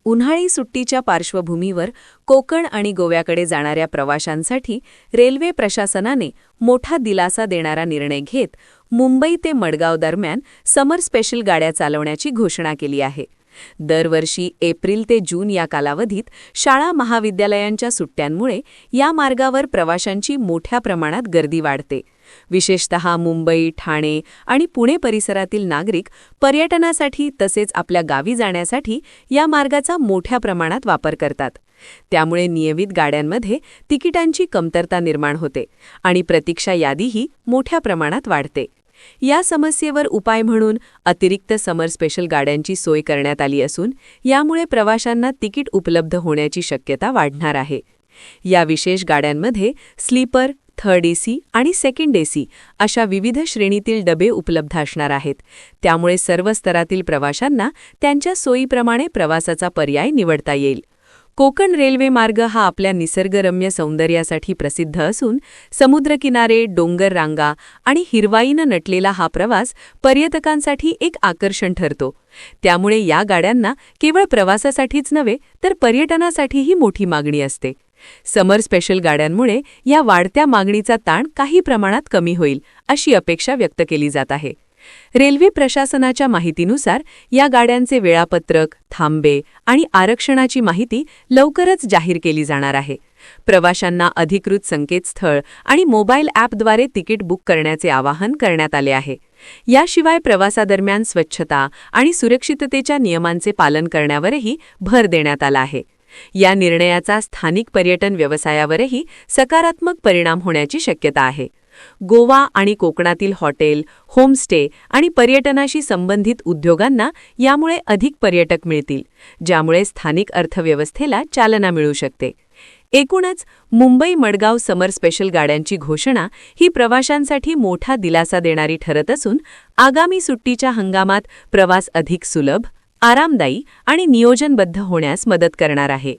उन्हाळी सुट्टीच्या पार्श्वभूमीवर कोकण आणि गोव्याकडे जाणाऱ्या प्रवाशांसाठी रेल्वे प्रशासनाने मोठा दिलासा देणारा निर्णय घेत मुंबई ते मडगाव दरम्यान समर स्पेशल गाड्या चालवण्याची घोषणा केली आहे. दरवर्षी एप्रिल ते जून या कालावधीत शाळा महाविद्यालयांच्या सुट्ट्यांमुळे या मार्गावर प्रवाशांची मोठ्या प्रमाणात गर्दी वाढते. विशेषतः मुंबई, ठाणे आणि पुणे परिसरातील नागरिक पर्यटनासाठी तसेच आपल्या गावी जाण्यासाठी या मार्गाचा मोठ्या प्रमाणात वापर करतात. त्यामुळे नियमित गाड्यांमध्ये तिकिटांची कमतरता निर्माण होते आणि प्रतीक्षा यादीही मोठ्या प्रमाणात वाढते. या समस्येवर उपाय म्हणून अतिरिक्त समर स्पेशल गाड्यांची सोय करण्यात आली असून यामुळे प्रवाशांना तिकीट उपलब्ध होण्याची शक्यता वाढणार आहे. या विशेष गाड्यांमध्ये स्लीपर, थर्ड एसी आणि सेकंड एसी अशा विविध श्रेणीतील डबे उपलब्ध असणार आहेत. त्यामुळे सर्व स्तरातील प्रवाशांना त्यांच्या सोयीप्रमाणे प्रवासाचा पर्याय निवडता येईल. कोकण रेल्वे मार्ग हा आपल्या निसर्गरम्य सौंदर्यासाठी प्रसिद्ध असून समुद्रकिनारे, डोंगर रांगा आणि हिरवाईनं नटलेला हा प्रवास पर्यटकांसाठी एक आकर्षण ठरतो. त्यामुळे या गाड्यांना केवळ प्रवासासाठीच नव्हे तर पर्यटनासाठीही मोठी मागणी असते. समर स्पेशल गाड्यांमुळे या वाढत्या मागणीचा ताण काही प्रमाणात कमी होईल अशी अपेक्षा व्यक्त केली जात आहे. रेल्वे प्रशासनाच्या माहितीनुसार या गाड्यांचे वेळापत्रक, थांबे आणि आरक्षणाची माहिती लवकरच जाहीर केली जाणार आहे. प्रवाशांना अधिकृत संकेतस्थळ आणि मोबाईल ॲपद्वारे तिकीट बुक करण्याचे आवाहन करण्यात आले आहे. याशिवाय प्रवासादरम्यान स्वच्छता आणि सुरक्षिततेच्या नियमांचे पालन करण्यावरही भर देण्यात आला आहे. या निर्णयाचा स्थानिक पर्यटन व्यवसायावरही सकारात्मक परिणाम होण्याची शक्यता आहे. गोवा आणि कोकणातील हॉटेल, होमस्टे आणि पर्यटनाशी संबंधित उद्योगांना यामुळे अधिक पर्यटक मिळतील, ज्यामुळे स्थानिक अर्थव्यवस्थेला चालना मिळू शकते. एकूणच मुंबई मडगाव समर स्पेशल गाड्यांची घोषणा ही प्रवाशांसाठी मोठा दिलासा देणारी ठरत असून आगामी सुट्टीच्या हंगामात प्रवास अधिक सुलभ, आरामदायी आणि नियोजनबद्ध होण्यास मदत करणार आहे.